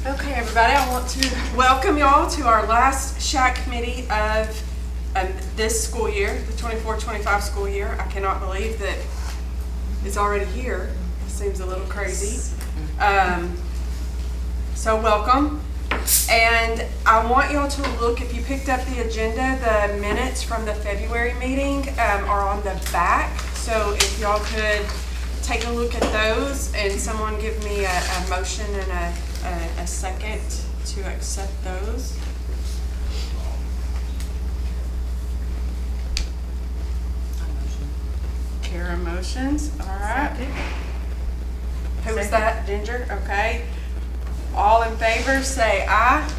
Okay, everybody, I want to welcome y'all to our last SHAC committee of this school year, the 24-25 school year. I cannot believe that it's already here. It seems a little crazy. So welcome. And I want y'all to look, if you picked up the agenda, the minutes from the February meeting are on the back. So if y'all could take a look at those and someone give me a motion and a second to accept those. Kara motions. All right. Who was that? Ginger? Okay. All in favor say aye.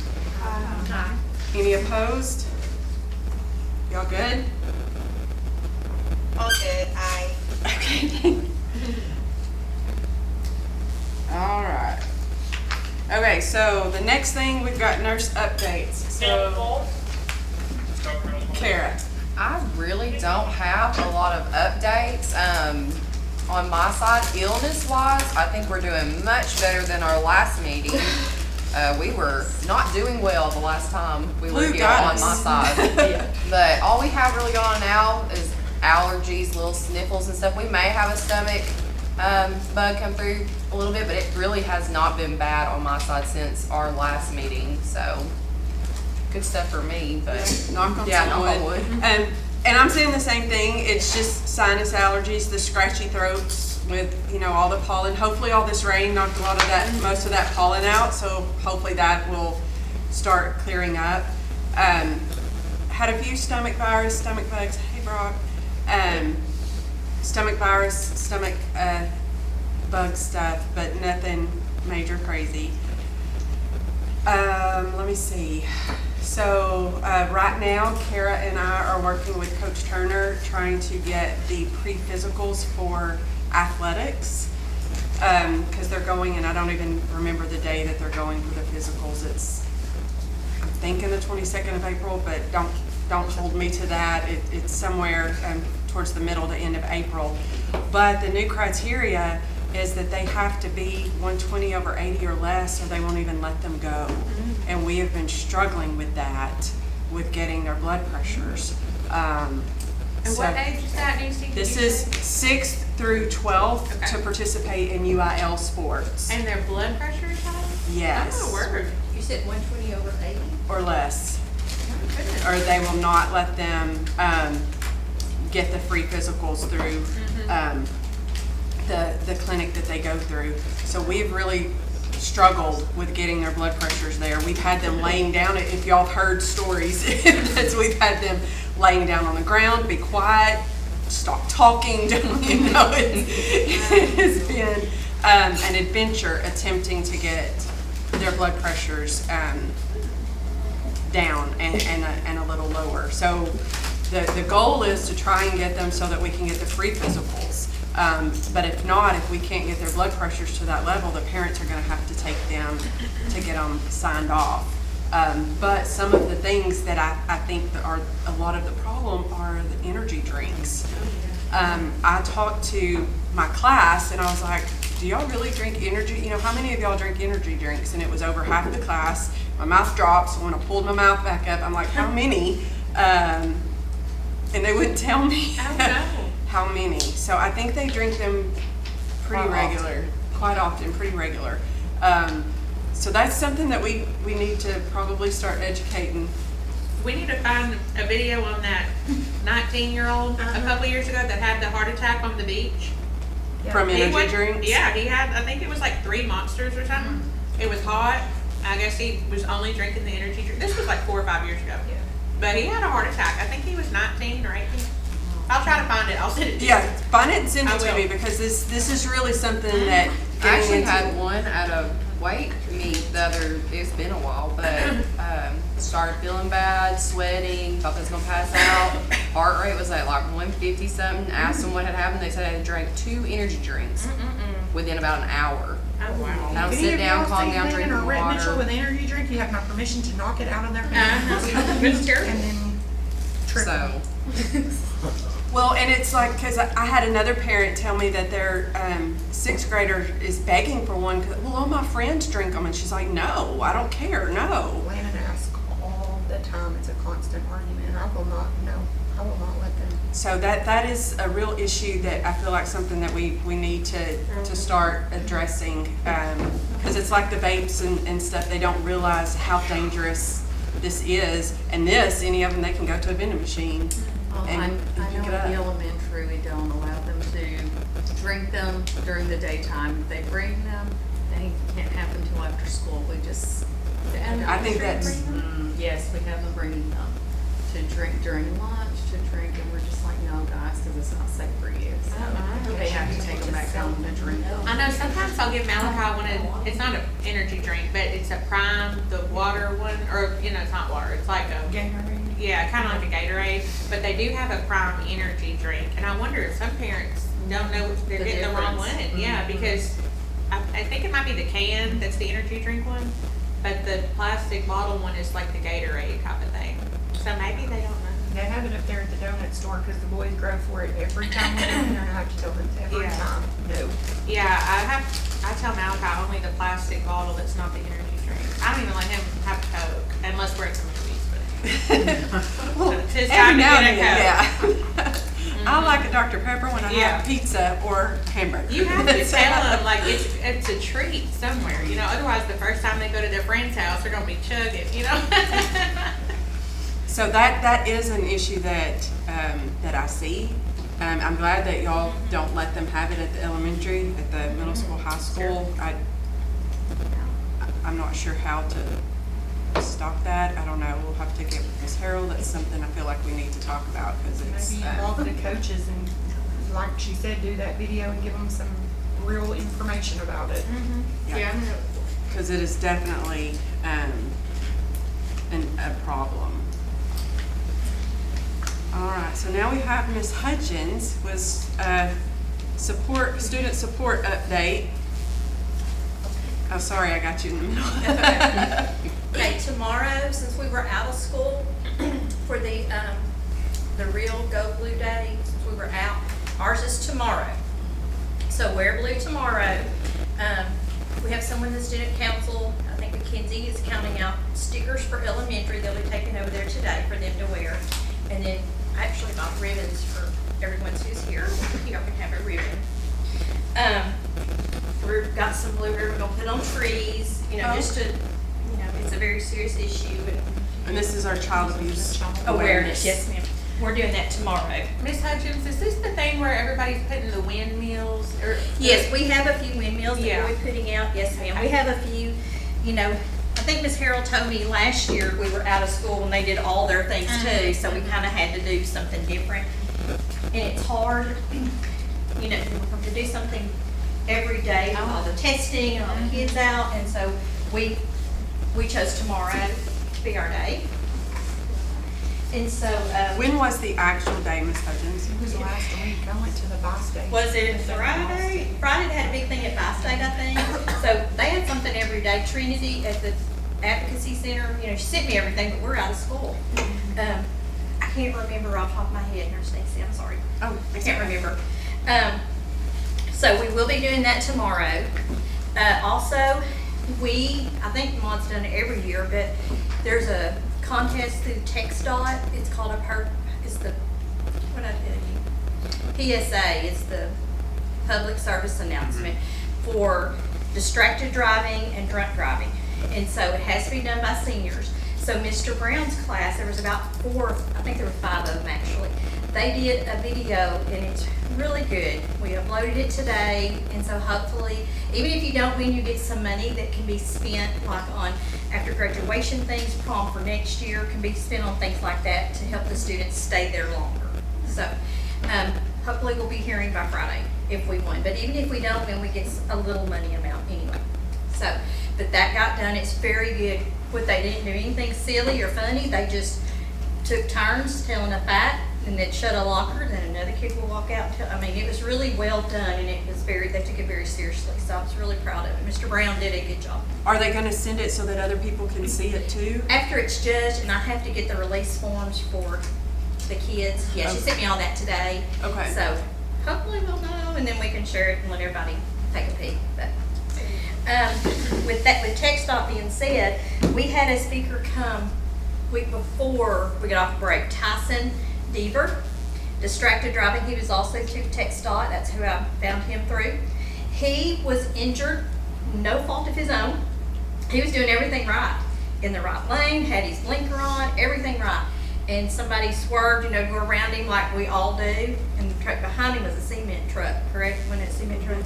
Aye. Any opposed? Y'all good? All good. Aye. Okay. All right. Okay, so the next thing we've got nurse updates. So, Kara. I really don't have a lot of updates. On my side, illness-wise, I think we're doing much better than our last meeting. We were not doing well the last time we were here on my side. Yeah. But all we have really going on now is allergies, little sniffles and stuff. We may have a stomach bug come through a little bit, but it really has not been bad on my side since our last meeting. So good stuff for me, but Knock on yeah, some knock on wood. And I'm saying the same thing. It's just sinus allergies, the scratchy throats with, all the pollen. Hopefully all this rain knocked a lot of that, most of that pollen out. So hopefully that will start clearing up. Had a few stomach bugs. Hey, Brock. Stomach virus, stomach bug stuff, but nothing major crazy. Let me see. So right now, Kara and I are working with Coach Turner trying to get the pre-physicals for athletics because they're going, and I don't even remember the day that they're going for the physicals. I'm thinking the 22nd of April, but don't hold me to that. It's somewhere towards the middle to end of April. But the new criteria is that they have to be 120 over 80 or less, or they won't even let them go. And we have been struggling with that, with getting their blood pressures. And so what age is that, Nancy? this is 6th through 12th Okay. to participate in UIL sports. And their blood pressure is high? Yes. Oh, word. You said 120 over 80? Or less. Oh, goodness. Or they will not let them get the free physicals through the clinic that they go through. So we've really struggled with getting their blood pressures there. We've had them laying down. If y'all have heard stories, we've had them laying down on the ground, be quiet, stop talking. It's been an adventure attempting to get their blood pressures down and a little lower. So the goal is to try and get them so that we can get the free physicals. But if not, if we can't get their blood pressures to that level, the parents are going to have to take them to get them signed off. But some of the things that I think that are a lot of the problem are the energy drinks. I talked to my class and I was like, do y'all really drink energy? How many of y'all drink energy drinks? And it was over half the class. My mouth dropped, so when I pulled my mouth back up, I'm like, how many? And they wouldn't tell me how many. So I think they drink them pretty quite often, pretty regular. So that's something that we need to probably start educating. We need to find a video on that 19-year-old a couple years ago that had the heart attack on the beach. From energy drinks? Yeah, he had, I think it was like 3 Monsters or something. It was hot. I guess he was only drinking the energy drink. This was like 4 or 5 years ago. Yeah. But he had a heart attack. I think he was 19 or 18. I'll try to find it. I'll send it to you. Yeah, find it and send I it to will. me because this is really something that I actually into- had one at a weight meet it's been a while, but started feeling bad, sweating, thought I was gonna pass out. Heart rate was at like 150 something. Asked them what had happened. They said I had drank 2 energy drinks within about an hour. Oh, wow. I don't If sit any down, of y'all calm see down, Megan drink or Rhett Mitchell water. with an energy drink, you have my permission to knock it out of their hands. It's terrible. And then trip. So Well, and it's like, because I had another parent tell me that their sixth grader is begging for one, 'cause, well, all my friends drink them, and she's like, no, I don't care, no. Landon asks all the time, it's a constant argument, I will not let them. So that is a real issue that I feel like something that we need to start addressing, because it's like the vapes and stuff, they don't realize how dangerous this is, and any of them, they can go to a vending machine and I pick know it at the up. elementary, we don't allow them to drink them during the daytime. If they bring them, they can't have them till after school. We just. I think that's, Yes, we have them bringing them to drink during lunch, to drink, and we're just like, no, guys, because it's not safe for you. So they have to take them back home to drink them. I know sometimes I'll give Malachi one it's not an energy drink, but it's a Prime, the water one, or, it's not water, it's like a, Gatorade. yeah, kind of like a Gatorade, but they do have a Prime energy drink, and I wonder if some parents don't know they're The getting the wrong one. difference. Yeah, because I think it might be the can that's the energy drink one, but the plastic bottle one is like the Gatorade type of thing. So maybe they don't know. They have it up there at the donut store, because the boys grow for it every time we go in there, and I have to tell them every Yeah. time, no. Yeah, I tell Malachi only the plastic bottle that's not the energy drink. I don't even let him have a Coke unless we're at some movies, but. well, It's his every time to now get and a then, yeah. I like a Dr. Pepper when I Yeah. have pizza or hamburger. You have to tell them, like, it's a treat somewhere, otherwise the first time they go to their friend's house, they're gonna be chugging, So that is an issue that I see. I'm glad that y'all don't let them have it at the elementary, at the middle school, high school. I'm not sure how to stop that. I don't know. We'll have to get with Ms. Harrell. That's something I feel like we need to talk about, because it's. Maybe involve the coaches and, like she said, do that video and give them some real information about it. Yeah. Because it is definitely a problem. All right, so now we have Ms. Hudgens with student support update. Oh, sorry, I got you in the middle. Okay, tomorrow, since we were out of school for the real Go Blue Day, since we were out, ours is tomorrow. So wear blue tomorrow. We have someone in the student council, I think Mackenzie is counting out stickers for elementary. They'll be taken over there today for them to wear. And then I actually bought ribbons for everyone who's here. Y'all can have a ribbon. We've got some blue ribbon we're gonna put on trees, just to, it's a very serious issue. And this is our child abuse Awareness, yes ma'am. We're doing that tomorrow. Miss Hutchins, is this the thing where everybody's putting the windmills, or? Yes, we have a few windmills that Yeah. we're putting out, yes ma'am. We have a few, I think Miss Harrell told me last year we were out of school and they did all their things too, so we kinda had to do something different. And it's hard, to do something every day, with all the testing and all the kids out, and so we chose tomorrow to be our day. And so, When was the actual day, Ms. Hudgens? It was last week, I went to the Vice Day. was it Friday? Friday they had a big thing at Vice State, I think. So they had something every day. Trinity at the Advocacy Center, she sent me everything, but we're out of school. I can't remember off the top of my head, Nurse Stacy, I'm sorry. Oh, I can't remember. So we will be doing that tomorrow. Also, I think Mod's done it every year, but there's a contest through TxDOT. It's called what I tell you? PSA, it's the public service announcement for distracted driving and drunk driving. And so it has to be done by seniors. So Mr. Brown's class, there was about 4, I think there were 5 of them actually. They did a video and it's really good. We uploaded it today, and so hopefully, even if you don't win, you get some money that can be spent like on after graduation things, prom for next year, can be spent on things like that to help the students stay there longer. So hopefully we'll be hearing by Friday if we win. But even if we don't win, we get a little money amount anyway. So, but that got done. It's very good. What they didn't do anything silly or funny. They just took turns telling a fact, and then shut a locker, then another kid will walk out. It was really well done, and they took it very seriously. So I was really proud of it. Mr. Brown did a good job. Are they gonna send it so that other people can see it too? After it's judged, and I have to get the release forms for the kids. Yeah, she sent me all that today. Okay. So hopefully we'll know, and then we can share it and let everybody take a peek. But with Tech Stop being said, we had a speaker come week before we got off break. Tyson Deaver, distracted driving. He was also to Tech Stop. That's who I found him through. He was injured, no fault of his own. He was doing everything right, in the right lane, had his blinker on, everything right. And somebody swerved, you know, go around him like we all do. And the truck behind him was a cement truck, correct? When it's cement truck,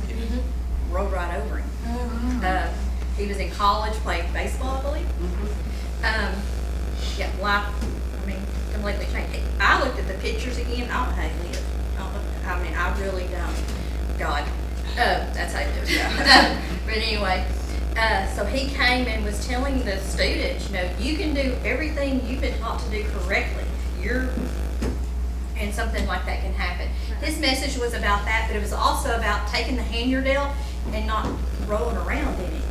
rolled right over him. He was in college, played baseball, I believe. Yeah, life, I mean, completely changed. I looked at the pictures again. I don't know how he lived. I mean, I really don't. God, that's how he lives. But anyway, so he came and was telling the students, you know, you can do everything you've been taught to do correctly. And something like that can happen. His message was about that, but it was also about taking the hand you're dealt and not rolling around in it.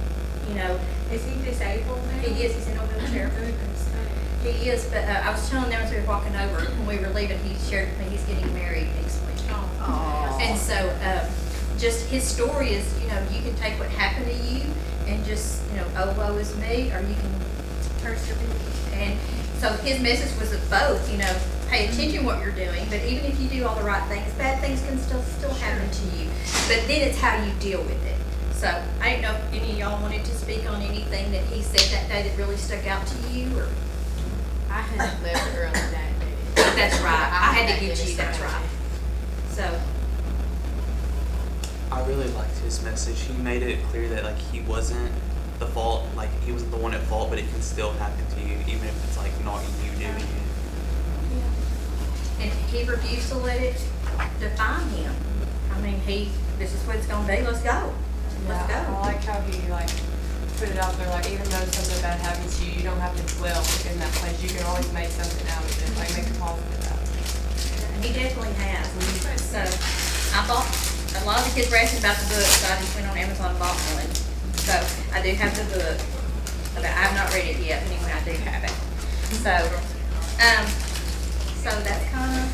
You know, Is he disabled now? he is. He's in a wheelchair. He is, but I was telling them as we were walking over when we were leaving. He shared with me he's getting married next week. And so, just his story is, you know, you can take what happened to you and just, you know, oh, woe is me, or you can persevere. And so his message was of both, you know, pay attention to what you're doing, but even if you do all the right things, bad things can still happen to you. But then it's how you deal with it. So I didn't know if any of y'all wanted to speak on anything that he said that day that really stuck out to you, or. I had left early that day. That's right. I had to get you. That's right. So. I really liked his message. He made it clear that like he wasn't the fault, like he wasn't the one at fault, but it can still happen to you, even if it's like not you doing it. And he refused to let it define him. I mean, this is what it's gonna be. Let's go. Let's Yeah, go. I like how he put it out there, like even though something bad happens to you, you don't have to dwell in that place. You can always make something out of it, like make a positive out of it. And he definitely has. So I bought, a lot of the kids were asking about the book, so I just went on Amazon and bought one. So I do have the book, but I have not read it yet. Anyway, I do have it. So that's kind of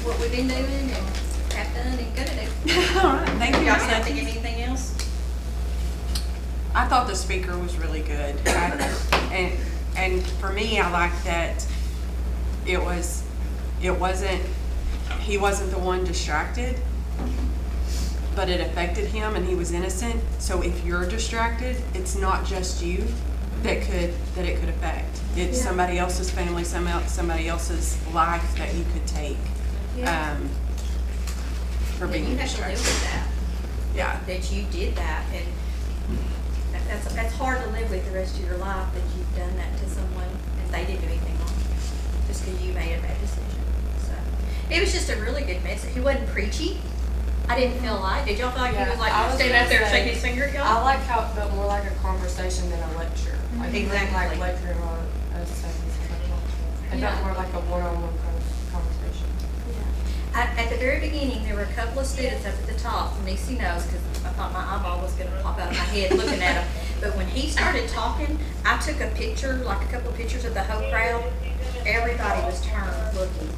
what we've been doing and have done and gonna do. All right, thank you. Y'all have to give anything else? I thought the speaker was really good. And for me, I like that he wasn't the one distracted, but it affected him and he was innocent. So if you're distracted, it's not just you that it could affect. It's somebody else's family, somebody else's life that you could take for being You have to live distracted. with that. Yeah. That you did that, and that's hard to live with the rest of your life, that you've done that to someone and they didn't do anything wrong, just because you made a bad decision. So it was just a really good message. He wasn't preachy. I didn't feel like. Did y'all feel like he was like I was standing out there gonna say, shaking his finger at I y'all? like how it felt more like a conversation than a lecture. Like he didn't Exactly. like lecturing on us saying something. It felt more like a one-on-one conversation. At the very beginning, there were a couple of students up at the top, and Nisi knows because I thought my eyeball was going to pop out of my head looking at him. But when he started talking, I took a picture, like a couple of pictures of the whole crowd. Everybody was turned looking.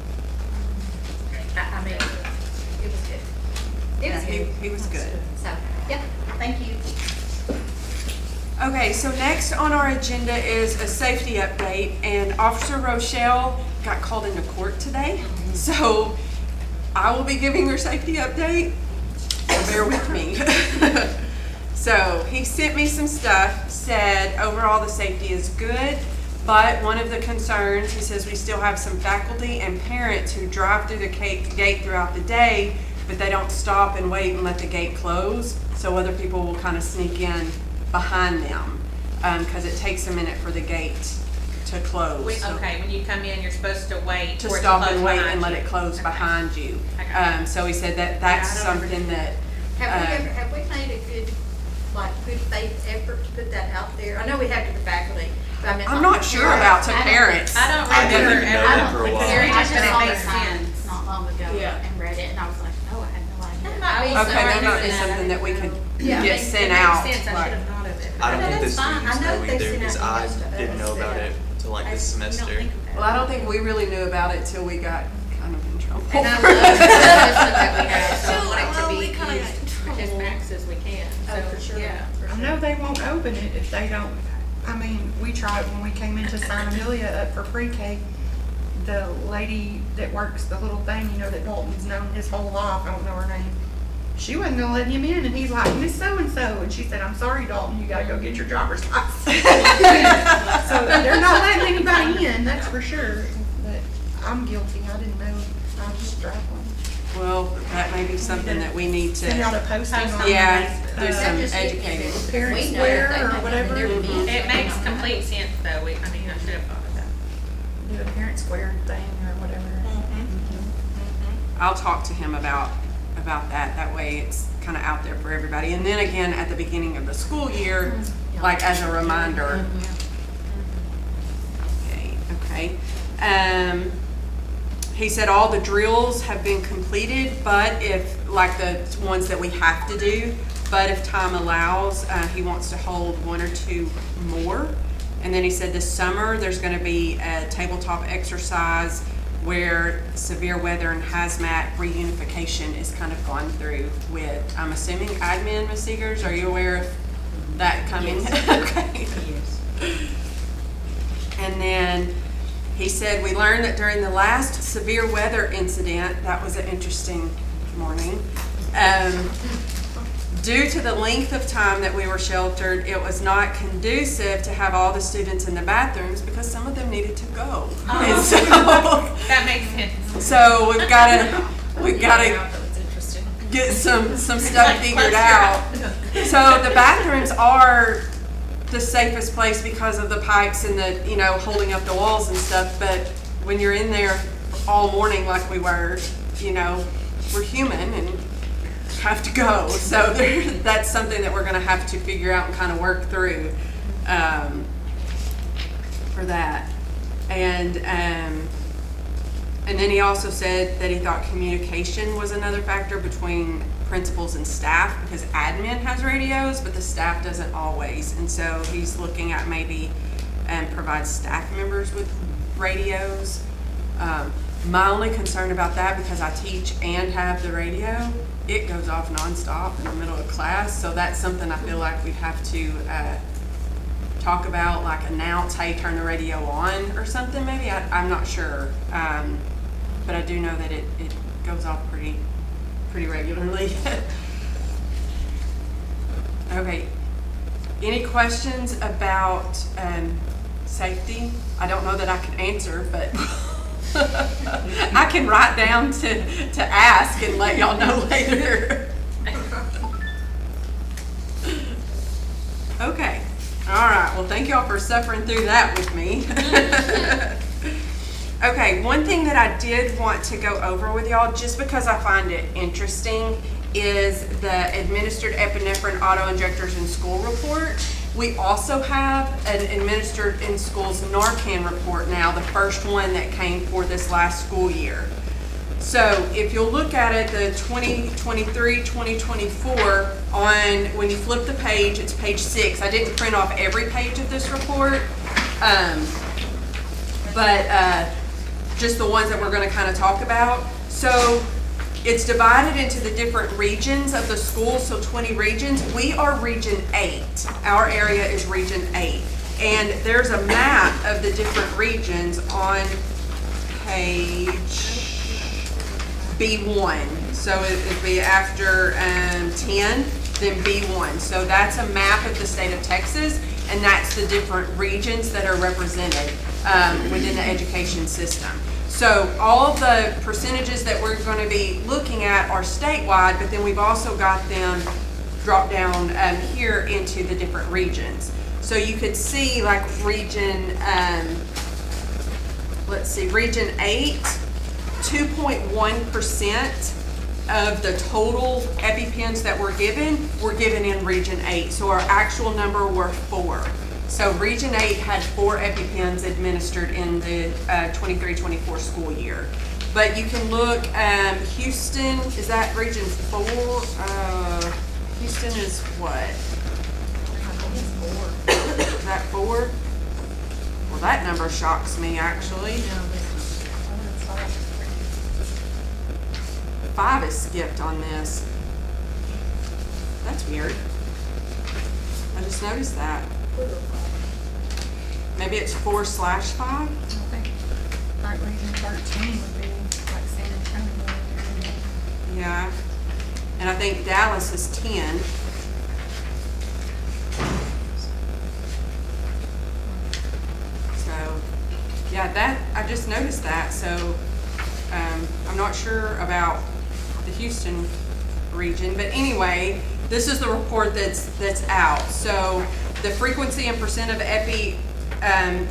I mean, it was good. It was good. He was good. So, yeah, thank you. Okay, so next on our agenda is a safety update, and Officer Rochelle got called into court today. So I will be giving her safety update, so bear with me. So he sent me some stuff, said overall the safety is good, but one of the concerns, he says we still have some faculty and parents who drive through the gate throughout the day, but they don't stop and wait and let the gate close, so other people will kind of sneak in behind them, because it takes a minute for the gate to close. So Okay, when you come in, you're supposed to wait to for it stop close and wait behind and let you. it close Okay. behind you. Okay. So he said that that's Yeah, I don't something that, Have we made a good faith effort to put that out there? I know we have to the faculty, but I mean. I'm not sure about to parents. I don't I didn't remember even know ever. that for a while. Gary I just just said saw it the makes signs sense. not long ago Yeah. and read it, and I was like, oh, I had no idea. That might be Okay, that something might be that- something that we could Yeah, get it sent It out. makes sense, I Right. should have thought of it. I don't No, think the that's fine. I students know know they either, sent because out I emails to didn't know us, about yeah. it until until like this We don't semester. think of that. Well, I don't think we really knew about it till we got kind of in trouble. And I love the system that we have, so I So, want it well, to we be kinda got in used trouble. as max as we can, so, Oh, for sure. yeah, for I sure. know they won't open it if they don't, I mean, we tried when we came into San Amelia up for pre-K. The lady that works the little thing, you know, that Dalton's known his whole life, I don't know her name. She wasn't gonna let him in, and he's like, Miss So-and-so, and she said, I'm sorry, Dalton, you gotta go get your driver's license. So they're not letting anybody in, that's for sure, but I'm guilty, I didn't know, I just drive one. Well, that may be something that we need Send out to, a posting on. yeah, do uh, some just get educating. it. Parent We know Square that or they whatever. have their fees. It makes complete sense though, I mean, I should have thought of that. Do a Parent Square thing or whatever. I'll talk to him about that. That way it's kind of out there for everybody. And then again, at the beginning of the school year, like as a reminder. Okay. He said all the drills have been completed, but if, like the ones that we have to do, but if time allows, he wants to hold one or two more. And then he said this summer, there's gonna be a tabletop exercise where severe weather and hazmat reunification is kind of gone through with, I'm assuming admin, Ms. Seegers, are you aware of that coming? Okay. And then he said, we learned that during the last severe weather incident, that was an interesting morning, due to the length of time that we were sheltered, it was not conducive to have all the students in the bathrooms because some of them needed to go. And so, That makes sense. so we've gotta get some stuff figured out. So the bathrooms are the safest place because of the pipes and the, you know, holding up the walls and stuff, but when you're in there all morning like we were, you know, we're human and have to go. So that's something that we're gonna have to figure out and kind of work through for that. And then he also said that he thought communication was another factor between principals and staff because admin has radios, but the staff doesn't always. And so he's looking at maybe provide staff members with radios. My only concern about that, because I teach and have the radio, it goes off nonstop in the middle of class. So that's something I feel like we'd have to talk about, like announce, hey, turn the radio on or something maybe. I'm not sure. But I do know that it goes off pretty regularly. Okay. Any questions about safety? I don't know that I can answer, but I can write down to ask and let y'all know later. Okay. All right. Well, thank y'all for suffering through that with me. Okay, one thing that I did want to go over with y'all, just because I find it interesting, is the administered epinephrine auto-injectors in school report. We also have an administered in schools Narcan report now, the first one that came for this last school year. So if you'll look at it, the 2023-2024, on when you flip the page, it's page 6. I didn't print off every page of this report, but just the ones that we're going to kind of talk about. So it's divided into the different regions of the school, so 20 regions. We are region 8. Our area is region 8. And there's a map of the different regions on page B1. So it'd be after 10, then B1. So that's a map of the state of Texas, and that's the different regions that are represented within the education system. So all of the percentages that we're going to be looking at are statewide, but then we've also got them dropped down here into the different regions. So you could see like region, let's see, region 8, 2.1% of the total EpiPens that were given in region 8. So our actual number were 4. So region 8 had 4 EpiPens administered in the 23-24 school year. But you can look, Houston, is that region 4? Houston is what? Is that 4? Or Well, that number shocks me, actually. No, this is, oh, that's all. 5 is skipped on this. That's weird. I just noticed that. Maybe it's 4/5? I think, like, region 13 would be like San Antonio. Yeah. And I think Dallas is 10. So, yeah, that, I just noticed that, so, I'm not sure about the Houston region, but anyway, this is the report that's out. So, the frequency and percent of epi,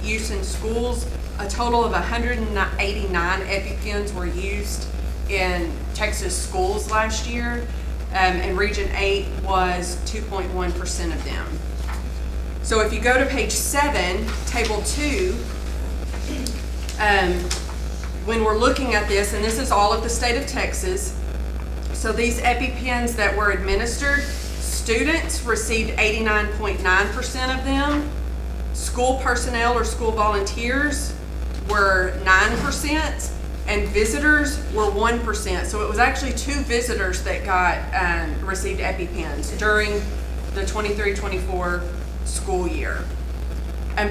use in schools, a total of 189 EpiPens were used in Texas schools last year, and Region 8 was 2.1% of them. So if you go to page 7, Table 2, when we're looking at this, and this is all of the state of Texas, so these EpiPens that were administered, students received 89.9% of them. School personnel or school volunteers were 9%, and visitors were 1%. So it was actually 2 visitors that got received EpiPens during the 23-24 school year.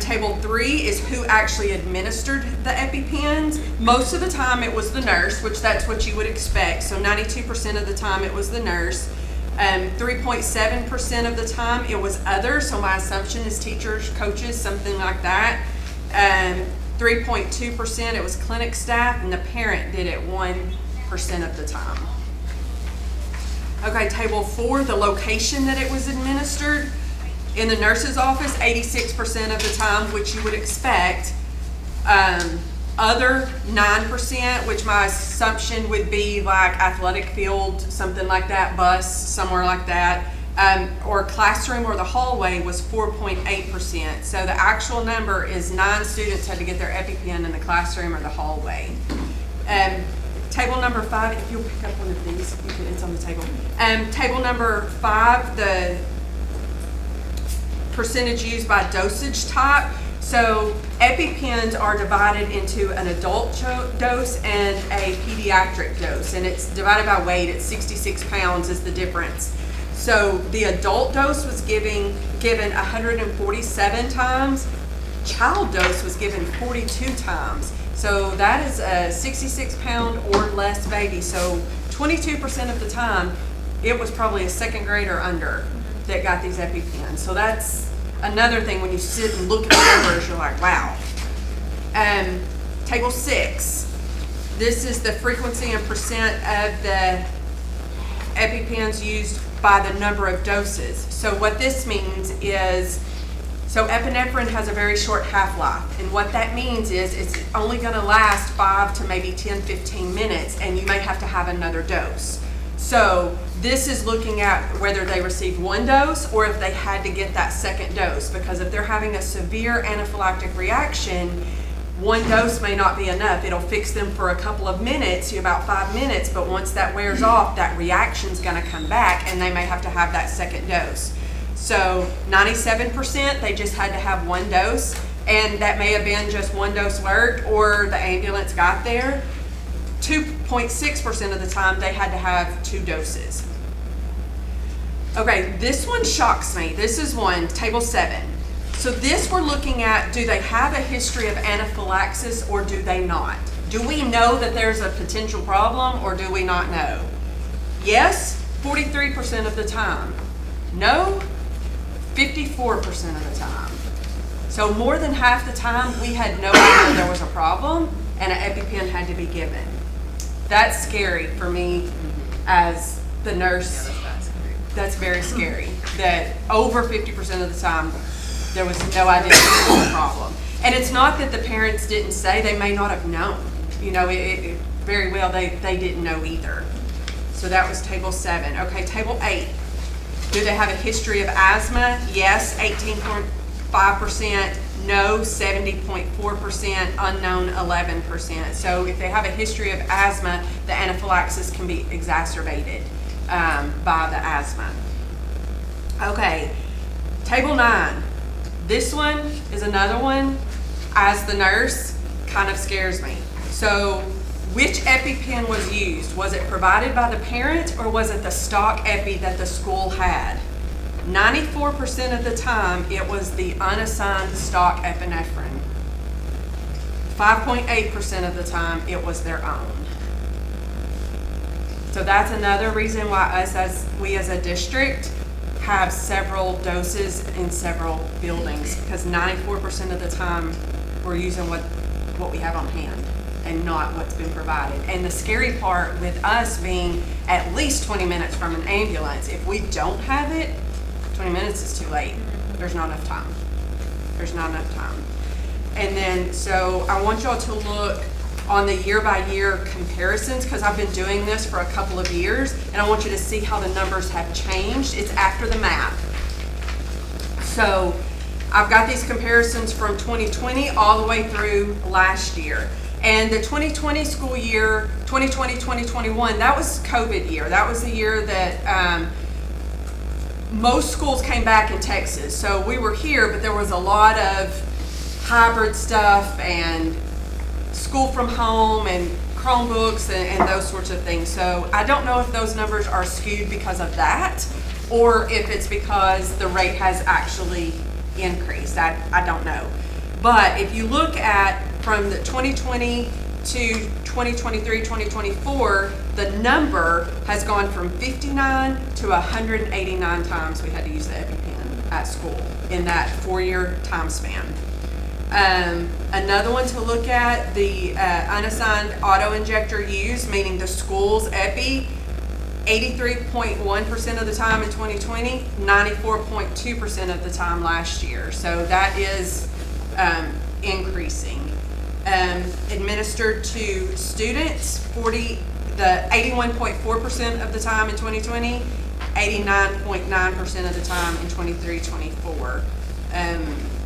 Table 3 is who actually administered the EpiPens. Most of the time it was the nurse, which that's what you would expect. So 92% of the time it was the nurse. 3.7% of the time it was others, so my assumption is teachers, coaches, something like that. 3.2% it was clinic staff, and the parent did it 1% of the time. Okay, Table 4, the location that it was administered. In the nurse's office, 86% of the time, which you would expect. Other 9%, which my assumption would be like athletic field, something like that, bus, somewhere like that, or classroom or the hallway was 4.8%. So the actual number is 9 students had to get their EpiPen in the classroom or the hallway. Table number 5, if you'll pick up one of these, it's on the table. Table number 5, the percentage used by dosage type. So EpiPens are divided into an adult dose and a pediatric dose, and it's divided by weight. It's 66 pounds is the difference. So the adult dose was given 147 times. Child dose was given 42 times. So that is a 66 pound or less baby. So 22% of the time, it was probably a 2nd grade or under that got these EpiPens. So that's another thing when you sit and look at the numbers, you're like, wow. Table 6, this is the frequency and percent of the EpiPens used by the number of doses. So what this means is, so epinephrine has a very short half-life, and what that means is it's only going to last 5 to maybe 10, 15 minutes, and you may have to have another dose. So this is looking at whether they received 1 dose or if they had to get that 2nd dose, because if they're having a severe anaphylactic reaction, 1 dose may not be enough. It'll fix them for a couple of minutes, about 5 minutes, but once that wears off, that reaction's gonna come back and they may have to have that 2nd dose. So 97%, they just had to have 1 dose, and that may have been just 1 dose worked or the ambulance got there. 2.6% of the time, they had to have 2 doses. Okay, this one shocks me. This is one, Table 7. So this we're looking at, do they have a history of anaphylaxis or do they not? Do we know that there's a potential problem or do we not know? Yes, 43% of the time. No, 54% of the time. So more than half the time, we had no idea there was a problem and an EpiPen had to be given. That's scary for me as the nurse. That's very scary. That over 50% of the time, there was no idea there was a problem. And it's not that the parents didn't say, they may not have known. You know, it very well, they didn't know either. So that was Table 7. Okay, Table 8. Do they have a history of asthma? Yes, 18.5%. No, 70.4%. Unknown, 11%. So if they have a history of asthma, the anaphylaxis can be exacerbated by the asthma. Okay, Table 9. This one is another one. as the nurse, kind of scares me. So which EpiPen was used? Was it provided by the parent or was it the stock Epi that the school had? 94% of the time, it was the unassigned stock epinephrine. 5.8% of the time, it was their own. So that's another reason why we as a district have several doses in several buildings, because 94% of the time, we're using what we have on hand and not what's been provided. And the scary part with us being at least 20 minutes from an ambulance, if we don't have it, 20 minutes is too late. There's not enough time. There's not enough time. And then, so I want y'all to look on the year-by-year comparisons, because I've been doing this for a couple of years, and I want you to see how the numbers have changed. It's after the map. So I've got these comparisons from 2020 all the way through last year. And the 2020 school year, 2020-2021, that was COVID year. That was the year that most schools came back in Texas. So we were here, but there was a lot of hybrid stuff and school from home and Chromebooks and those sorts of things. So I don't know if those numbers are skewed because of that or if it's because the rate has actually increased. I don't know. But if you look at from the 2020 to 2023, 2024, the number has gone from 59 to 189 times we had to use the EpiPen at school in that 4-year time span. Another one to look at, the unassigned auto injector use, meaning the school's Epi, 83.1% of the time in 2020, 94.2% of the time last year. So that is increasing. Administered to students, 81.4% of the time in 2020, 89.9% of the time in 23-24.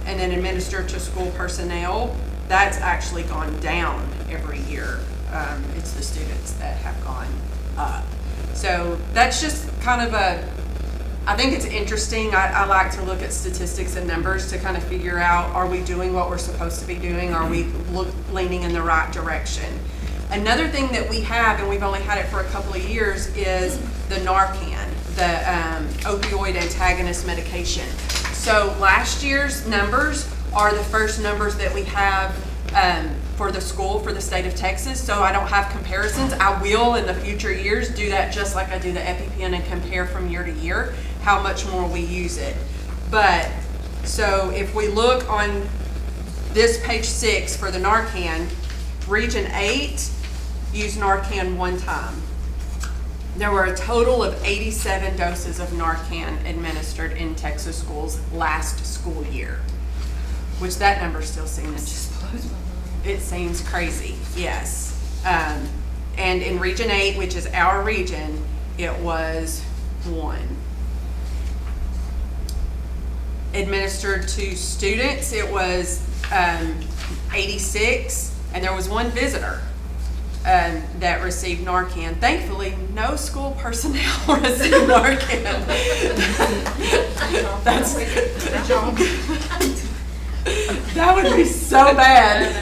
And then administered to school personnel, that's actually gone down every year. It's the students that have gone up. So that's just kind of I think it's interesting. I like to look at statistics and numbers to kind of figure out, are we doing what we're supposed to be doing? Are we leaning in the right direction? Another thing that we have, and we've only had it for a couple of years, is the Narcan, the opioid antagonist medication. So last year's numbers are the first numbers that we have for the school for the state of Texas. So I don't have comparisons. I will in the future years do that just like I do the EpiPen and compare from year to year how much more we use it. But so if we look on this page 6 for the Narcan, Region 8 used Narcan 1 time. There were a total of 87 doses of Narcan administered in Texas schools last school year, which that number still seems, it seems crazy, yes. And in Region 8, which is our region, it was 1. Administered to students, it was 86, and there was 1 visitor that received Narcan. Thankfully, no school personnel received Narcan. That's good job. That would be so bad.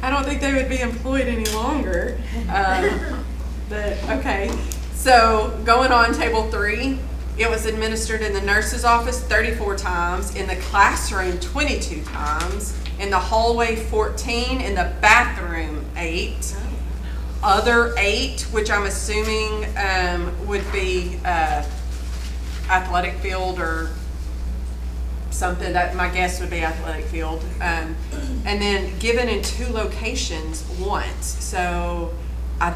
I don't think they would be employed any longer. But okay, so going on table 3, it was administered in the nurse's office 34 times, in the classroom 22 times, in the hallway 14, in the bathroom 8, other 8, which I'm assuming would be athletic field or something. That my guess would be athletic field, and then given in 2 locations once. So I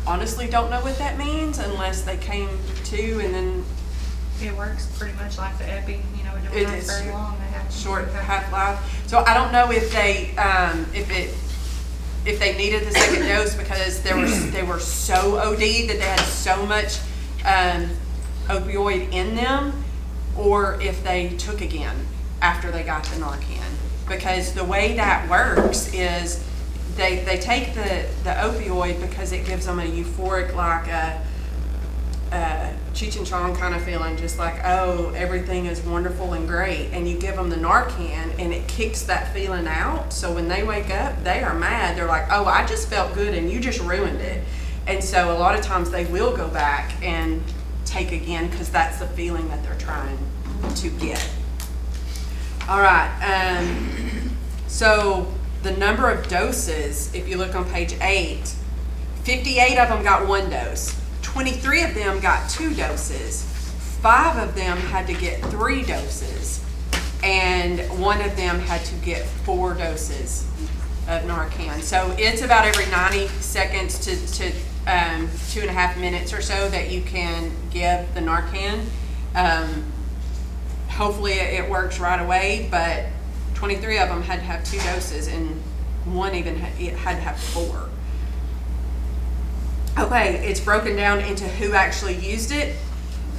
honestly don't know what that means unless they came to and then. It works pretty much like the Epi, you know, it don't last very long. They have short half-life. So I don't know if they if they needed the second dose because they were so OD that they had so much opioid in them, or if they took again after they got the Narcan. Because the way that works is they take the opioid because it gives them a euphoric, like Cheech and Chong kind of feeling just like, oh, everything is wonderful and great, and you give them the Narcan and it kicks that feeling out. So when they wake up, they are mad. They're like, oh, I just felt good and you just ruined it. And so a lot of times they will go back and take again because that's the feeling that they're trying to get. All right, so the number of doses, if you look on page 8, 58 of them got 1 dose. 23 of them got 2 doses. 5 of them had to get 3 doses. And 1 of them had to get 4 doses of Narcan. So it's about every 90 seconds to 2.5 minutes or so that you can give the Narcan. Hopefully it works right away, but 23 of them had to have 2 doses, and 1 even had to have 4. Okay, it's broken down into who actually used it.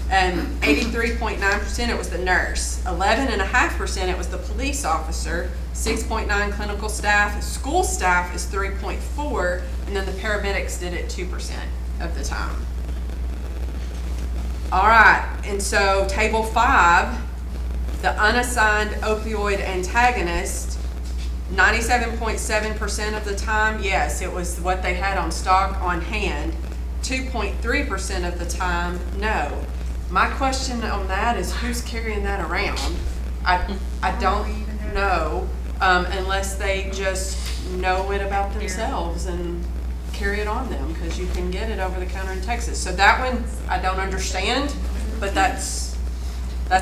83.9% it was the nurse, 11.5% it was the police officer, 6.9% clinical staff, school staff is 3.4%, and then the paramedics did it 2% of the time. All right, and so table 5, the unassigned opioid antagonist, 97.7% of the time, yes, it was what they had on stock on hand. 2.3% of the time, no. My question on that is who's carrying that around? I don't know, unless they just know it about themselves and carry it on them, because you can get it over the counter in Texas. So that one I don't understand, but that's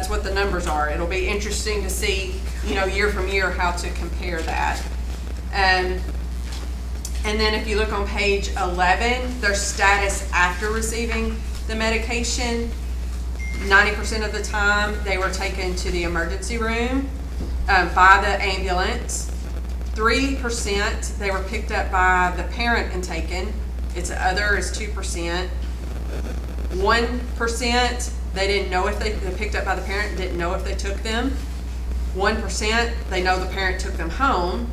what the numbers are. It'll be interesting to see, year from year how to compare that. And then if you look on page 11, their status after receiving the medication, 90% of the time they were taken to the emergency room by the ambulance. 3% they were picked up by the parent and taken. Its other is 2%. 1% they didn't know if they picked up by the parent, didn't know if they took them. 1% they know the parent took them home.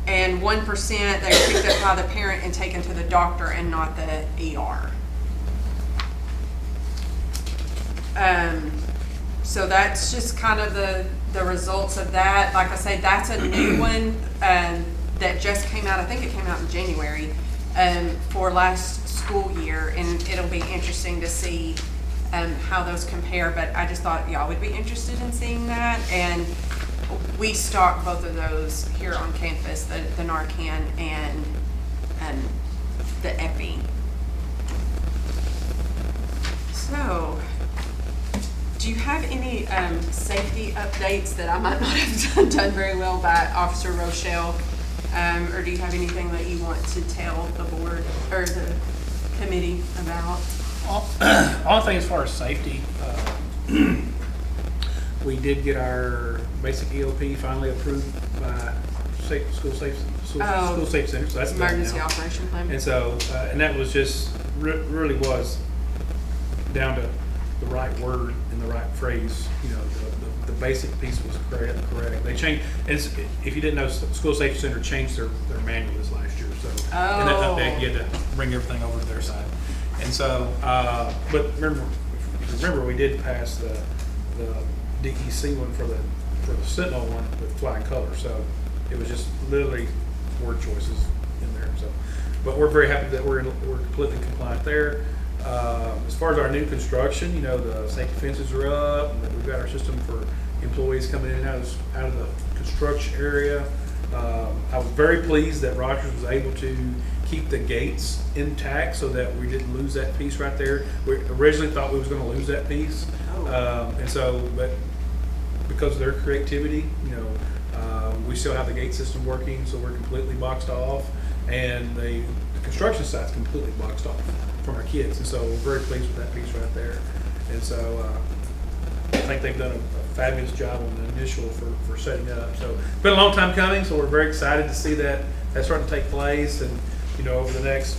And 1% they were picked up by the parent and taken to the doctor and not the ER. So that's just kind of the results of that. Like I say, that's a new one that just came out. I think it came out in January for last school year, and it'll be interesting to see how those compare. But I just thought y'all would be interested in seeing that. And we stock both of those here on campus, the Narcan and the Epi. So, do you have any safety updates that I might not have done very well by Officer Rochelle? Or do you have anything that you want to tell the board or the committee about? Only thing as far as safety, we did get our basic EOP finally approved by School Safe Center, so that's done Emergency now. Operation Plan. And so, and that was just really was down to the right word and the right phrase. The basic piece was correct. They changed. If you didn't know, School Safety Center changed their manual this last year. So in that update, you had to bring everything over to their side. And so, but remember, we did pass the DEC one for the Sentinel one with flying colors. So it was just literally word choices in there. So, but we're very happy that we're completely compliant there. As far as our new construction, the safety fences are up, and we've got our system for employees coming in and out of the construction area. I was very pleased that Rogers was able to keep the gates intact so that we didn't lose that piece right there. We originally thought we was going to lose that piece, and so, but because of their creativity, we still have the gate system working, so we're completely boxed off, and the construction site's completely boxed off from our kids, and so we're very pleased with that piece right there. And so I think they've done a fabulous job on the initial for setting up. So it's been a long time coming, so we're very excited to see that that's starting to take place, and over the next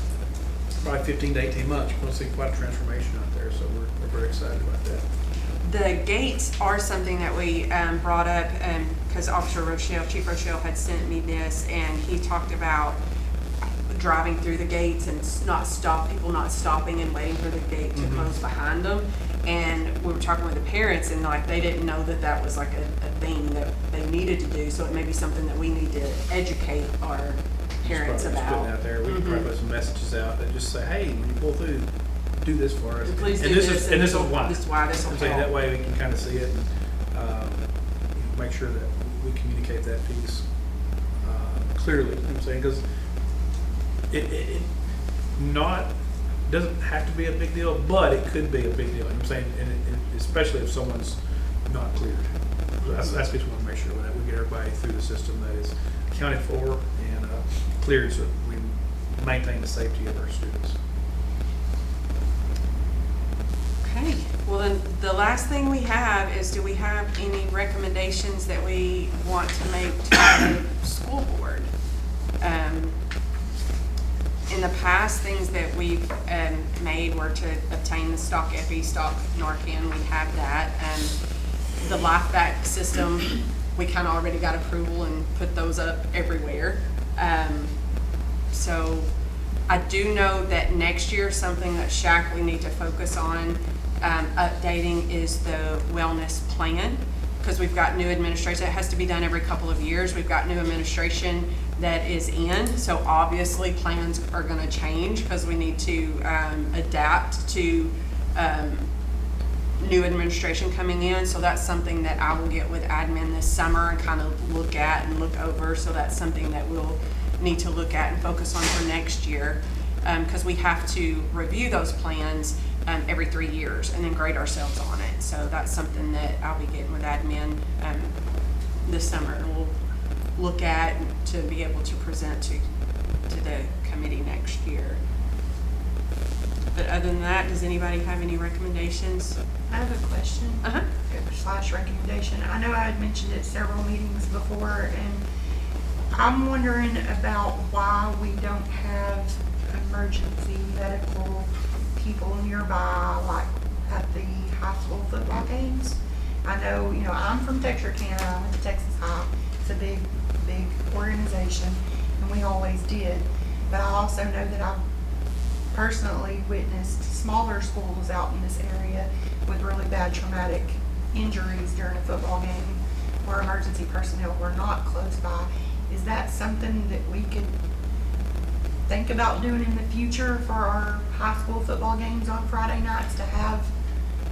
probably 15 to 18 months, we're going to see quite a transformation out there. So we're very excited about that. The gates are something that we brought up because Officer Rochelle, Chief Rochelle, had sent me this, and he talked about driving through the gates and people not stopping and waiting for the gate to close behind them. And we were talking with the parents, and like they didn't know that that was like a thing that they needed to do. So it may be something that we need to educate our parents Just about. putting out there, we can probably put some messages out that just say, hey, when you pull through, do this for us. Please do And this this, is, and this is why. This is why this will I'm saying that help. way we can kind of see it and, make sure that we communicate that piece, clearly, you know what I'm saying? Because it doesn't have to be a big deal, but it could be a big deal, you know what I'm saying? And especially if someone's not cleared. So that's what we want to make sure that we get everybody through the system that is accounted for and cleared so that we maintain the safety of our students. Okay, well then, the last thing we have is, do we have any recommendations that we want to make to the school board? In the past, things that we've made were to obtain the stock Epi, stock Narcan, we have that. The life back system, we kind of already got approval and put those up everywhere. So I do know that next year, something that SHAC we need to focus on updating is the wellness plan, because we've got new administration. It has to be done every couple of years. We've got new administration that is in, so obviously plans are going to change because we need to adapt to new administration coming in. So that's something that I will get with admin this summer and kind of look at and look over. So that's something that we'll need to look at and focus on for next year, because we have to review those plans every 3 years and then grade ourselves on it. So that's something that I'll be getting with admin this summer, and we'll look at to be able to present to the committee next year. But other than that, does anybody have any recommendations? I have a question. Uh-huh. / recommendation. I know I had mentioned it several meetings before, and I'm wondering about why we don't have emergency medical people nearby, like at the high school football games. I know, I'm from Texarkana. I went to Texas High. It's a big organization, and we always did. But I also know that I've personally witnessed smaller schools out in this area with really bad traumatic injuries during a football game where emergency personnel were not close by. Is that something that we could think about doing in the future for our high school football games on Friday nights to have?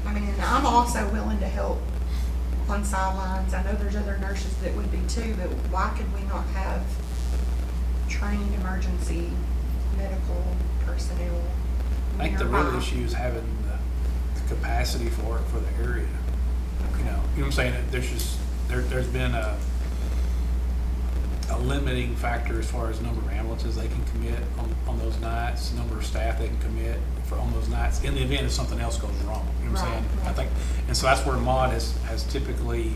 I mean, I'm also willing to help on sidelines. I know there's other nurses that would be too, but why could we not have trained emergency medical personnel I think the nearby? real issue is having the capacity for it for the area. You know what I'm saying? There's been a limiting factor as far as number of ambulances they can commit on those nights, number of staff they can commit on those nights in the event if something else goes wrong. You know what I'm saying? Right. I think, and so that's where MAUD has typically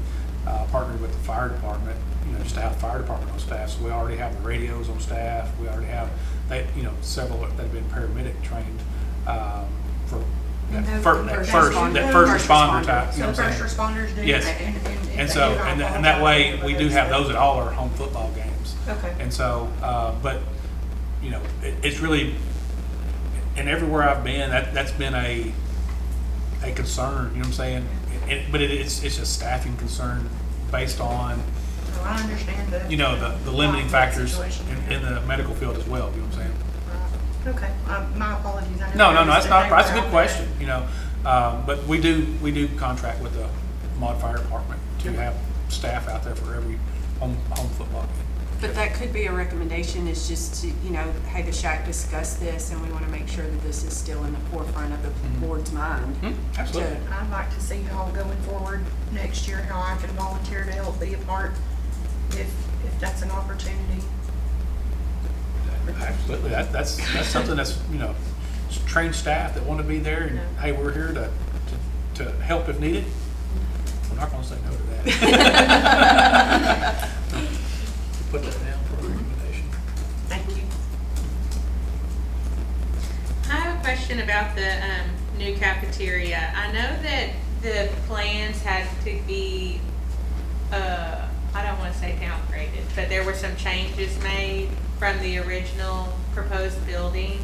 partnered with the fire department, just to have the fire department on staff. So we already have the radios on staff. We already have several that have been paramedic trained for And that those first responder type. So first responders do. Yes. And so, and that way, we do have those at all our home football games. Okay. And so, but, it's really, and everywhere I've been, that's been a concern, you know what I'm saying? But it's a staffing concern based on, So I understand the limiting factors situation. in the medical field as well, you know what I'm saying? Right. Okay, my apologies. I know No, that's not, that's a they were good out question, but we do contract with the MAUD Fire Department to have staff out there for every home football game. But that could be a recommendation, is just to, hey, the SHAC discussed this, and we want to make sure that this is still in the forefront of the board's mind. Absolutely. to- I'd like to see how going forward next year, how I can volunteer to help be a part if that's an opportunity. Absolutely, that's something that's, trained staff that want to be there, and hey, we're here to help if needed. We're not gonna say no to that. Put that down for a recommendation. Thank you. I have a question about the new cafeteria. I know that the plans had to be, I don't want wanna say downgraded, but there were some changes made from the original proposed building.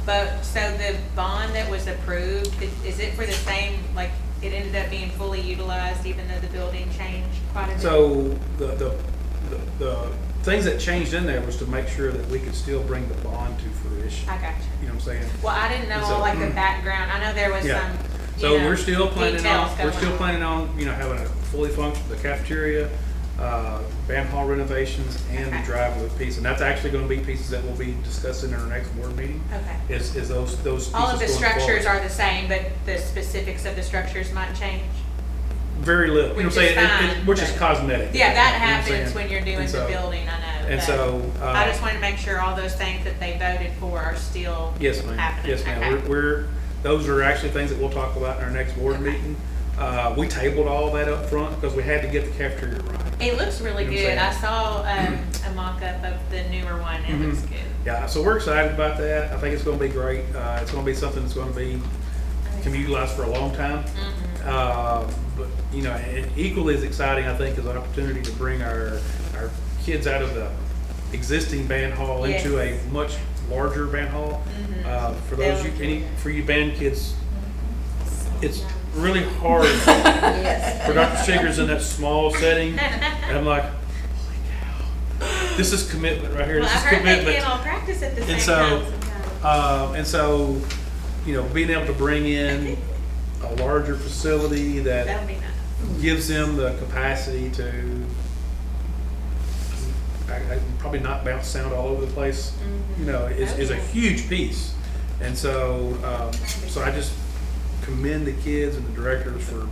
But, so the bond that was approved, is it for the same, like, it ended up being fully utilized even though the building changed quite a bit? So the things that changed in there was to make sure that we could still bring the bond to fruition. I got you. You know what I'm saying? Well, I didn't know, So- like, the background, I know there was Yeah. some, So you know, we're still planning details on, going on. you know, having a fully functional, the cafeteria, band hall renovations and the Okay. drive loop piece. And that's actually gonna be pieces that we'll be discussing in our next board meeting. Okay. Is those pieces All of the going structures forward. are the same, but the specifics of the structures might change? Very little, you know what I'm Which is saying? fine, Which is but- cosmetic. Yeah, that You know what I'm happens saying? when you're doing And the so- building, I know. And but so, I just wanted to make sure all those things that they voted for are still yes, ma'am. happening. Yes, ma'am. Okay. Those are actually things that we'll talk about in our next board Okay. meeting. We tabled all that up front because we had to get the cafeteria right. It looks really You know what good. I'm I saying? saw a mock-up of the newer one. It Mhm. looks good. Yeah, so we're excited about that. I think it's gonna be great. It's gonna be something that's gonna be, can be utilized for a long time. But, you know, and equally as exciting, I think, is an opportunity to bring our kids out of the existing band hall into a Yes. much larger band hall. For those, for you band kids, it's really hard for Dr. Shiggers in that small setting. And I'm like, holy cow, this is commitment right here. Well, I This is heard they commitment. can't all practice at the same And so, time sometimes. And so, you know, being able to bring in a larger facility That that would be nice. gives them the capacity to probably not bounce sound all over the place, you know, is a Okay. huge piece. And so, so I just commend the kids and the directors for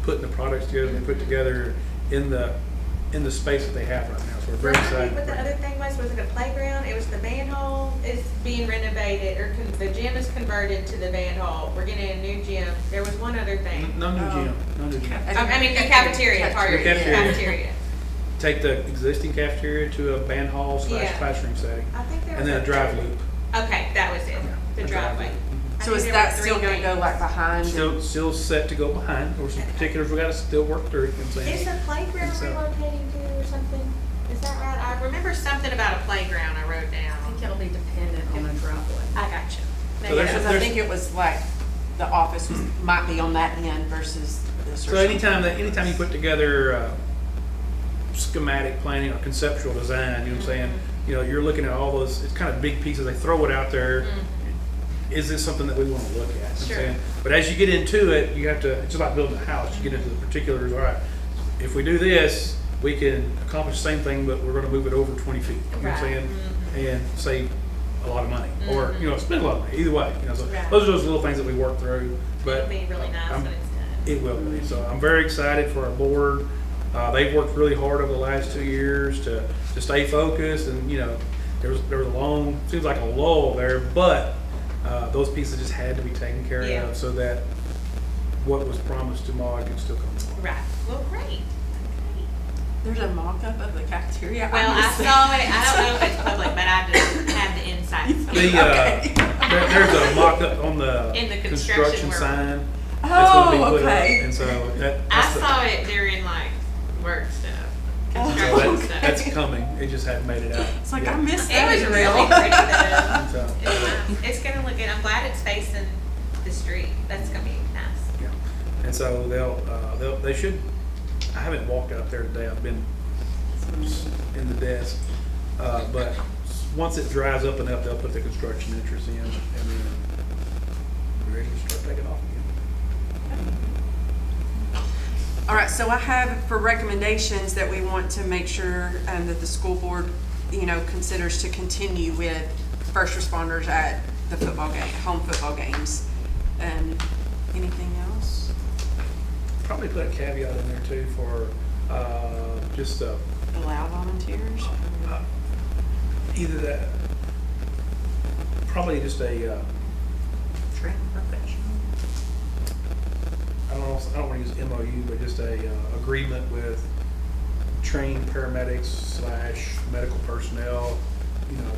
putting the products together they put together in the space that they have right now. So we're very Remind me excited. what the other thing was it a playground? It was the band hall is being renovated, or the gym is converted to the band hall. We're getting a new gym. There was one other thing. No new gym, no new gym. I mean, the cafeteria, pardon, Cafeteria. cafeteria. Take the existing cafeteria to a band hall / Yeah. classroom setting, I think there was. and then a drive loop. Okay, that was it, the a drive driveway. loop. I So knew is there that were still three gonna go things. like behind? Still set to go behind, or some particulars we gotta still work through, you know what I'm Is saying? the playground So- relocating too or something? Is that right? I remember something about a playground I wrote I think down. it'll be dependent on the driveway. I got you. So there's- Because I think it was like, the office was, might be on that end versus this or So something. anytime you put together, schematic planning or conceptual design, you know what I'm saying? You know, you're looking at all those, it's kind of big pieces, they throw it out there. Is this something that we wanna look at? You know what I'm Sure. saying? But as you get into it, you have to, it's just like building a house, you get into the particulars, all right, if we do this, we can accomplish the same thing, but we're gonna move it over 20 feet, you know what I'm Right. saying? And save a lot of money, or, you know, spend a lot of money, either way, you know, so Right. those are those little things that we work through, but. It'll be really nice I'm- when it's done. It will be. So I'm very excited for our board. They've worked really hard over the last 2 years to stay focused, and, you know, there was a long, seems like a lull there, but those pieces just had to be taken care Yeah. of so that what was promised to Maud could still come along. Right, well, great. There's a mock-up of the cafeteria. Well, I missed it. saw it, I don't know if it's public, but I just have the insights. There's a mock-up on the In the construction construction work. sign that's gonna be Oh, put up, okay. and so I that's the- saw it during like work stuff, so construction that's stuff. coming. It just hadn't made it out. It's like, yet. I missed It that. was email. really pretty though. So, It's nice. It's gonna look good. I'm glad it's facing the street. That's gonna be nice. yeah. And so they should, I haven't walked out there today, I've been in the desk. But once it dries up enough, they'll put the construction entrance in, and then we're ready to start taking off again. All right, so I have for recommendations that we want to make sure that the school board, you know, considers to continue with first responders at the football game, home football games. Anything else? Probably put a caveat in there too for, just, Allow volunteers? either that, probably just a, Train professional. I don't want to use MOU, but just a agreement with trained paramedics / medical personnel, you know,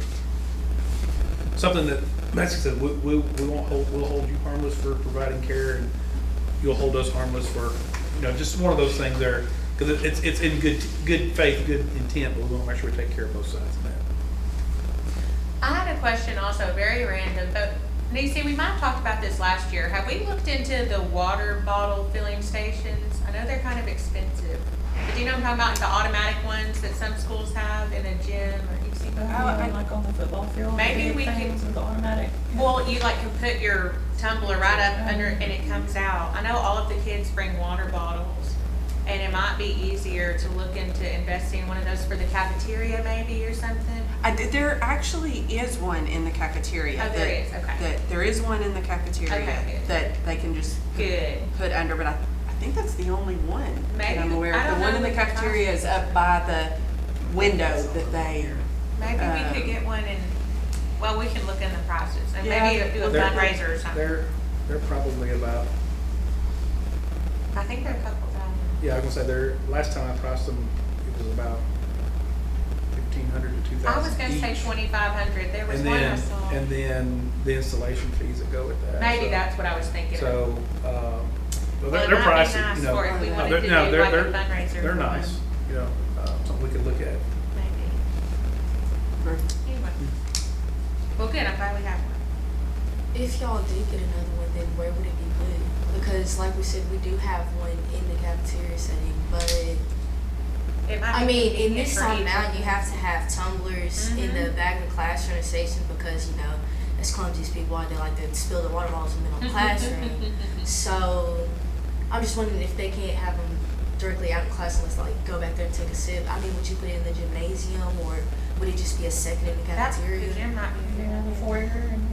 something that basically said, we'll hold you harmless for providing care, and you'll hold us harmless for, you know, just one of those things there. Because it's in good faith, good intent, but we want to make sure we take care of both sides of that. I had a question also, very random, but Nisi, we might have talked about this last year. Have we looked into the water bottle filling stations? I know they're kind of expensive. But do you know what I'm talking about, the automatic ones that some schools have in a gym, or you've seen those? Like on the football field, Maybe big we could- things with the automatic. Well, you like can put your tumbler right up under and it comes out. I know all of the kids bring water bottles, and it might be easier to look into investing in one of those for the cafeteria maybe or something. There actually is one in the cafeteria. Oh, there is, okay. There is one in the cafeteria Okay, good. that they can just Good. put under, but I think that's the only one Maybe, that I'm aware I of. don't The one know in the the cafeteria is up by the window that they, Maybe we could get one and, well, we can look in the prices and Yeah, maybe do a They're- fundraiser or something. They're probably about, I think they're a couple thousand. yeah, I was gonna say, last time I priced them, it was about 1,500 to 2,000 I was gonna say each. 2,500. There was And one I then, saw. and then the installation fees that go with that. Maybe so- that's what I was thinking. So, Well, they're it might be pricey, nice you know. for if we No, wanted they're- to no, do they're- like a they're- fundraiser They're for nice, one. you know, something we could look at. Maybe. Anyway. Well, good. I'm glad we have one. If y'all did get another one, then where would it be put? Because like we said, we do have one in the cafeteria setting, but It might I be mean, in convenient this for time each now, of you them. have to have tumblers in the back of the classroom station because, you know, as clumsy as people are, they like to spill the water bottles in the middle of the classroom. So I'm just wondering if they can't have them directly out in class and let's like go back there and take a sip. I mean, would you put it in the gymnasium or would it just be a second in the That's the cafeteria? gym might be Yeah, the foyer and.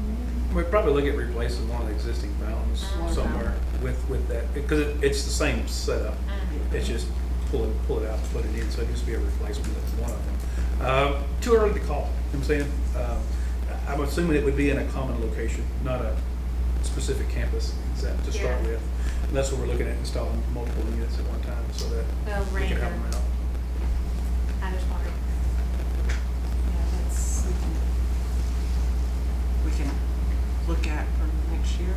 We'd probably look at replacing one of the existing fountains somewhere with that, because it's the same setup. It's just pull it out, put it in, so it'd just be a replacement of one of them. Too early to call, you know what I'm saying? I'm assuming it would be in a common location, not a specific campus except to start Yeah. with. And that's what we're looking at, installing multiple units at one time so that Well, we can have random. them out. I just wondered. yeah, that's something we can look at for next year.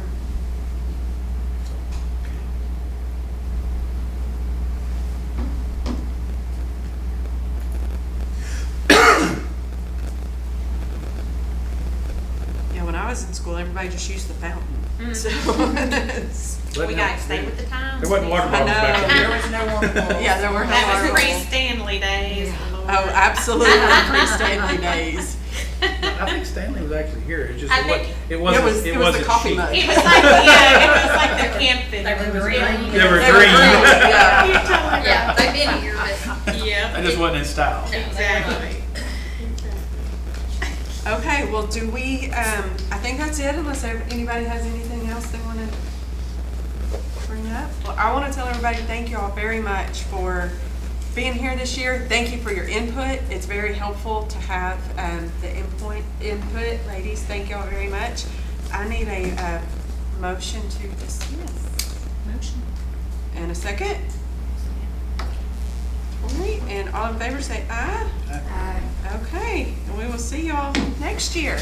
Yeah, when I was in school, everybody just used the fountain. So it's, We gotta stay with the times. There wasn't water I bottles back know. then. There was no water bottles. yeah, there were no That water was bottles. pre-Stanley days. Lord. Oh, absolutely, pre-Stanley days. I think Stanley was actually here. It just I it think- wasn't It was the coffee cheap. mug. It was like, yeah, it was like the camping. They were green. They were They were green. yeah. You're totally Yeah, right. they've been here, but. Yeah. It just wasn't in style. Exactly. Okay, well, do we, I think that's it, unless anybody has anything else they want to bring up. Well, I want to tell everybody, thank you all very much for being here this year. Thank you for your input. It's very helpful to have the input. Ladies, thank you all very much. I need a motion to dismiss. Motion. And a second? All right, and all in favor say aye. Okay, and we will see y'all next year.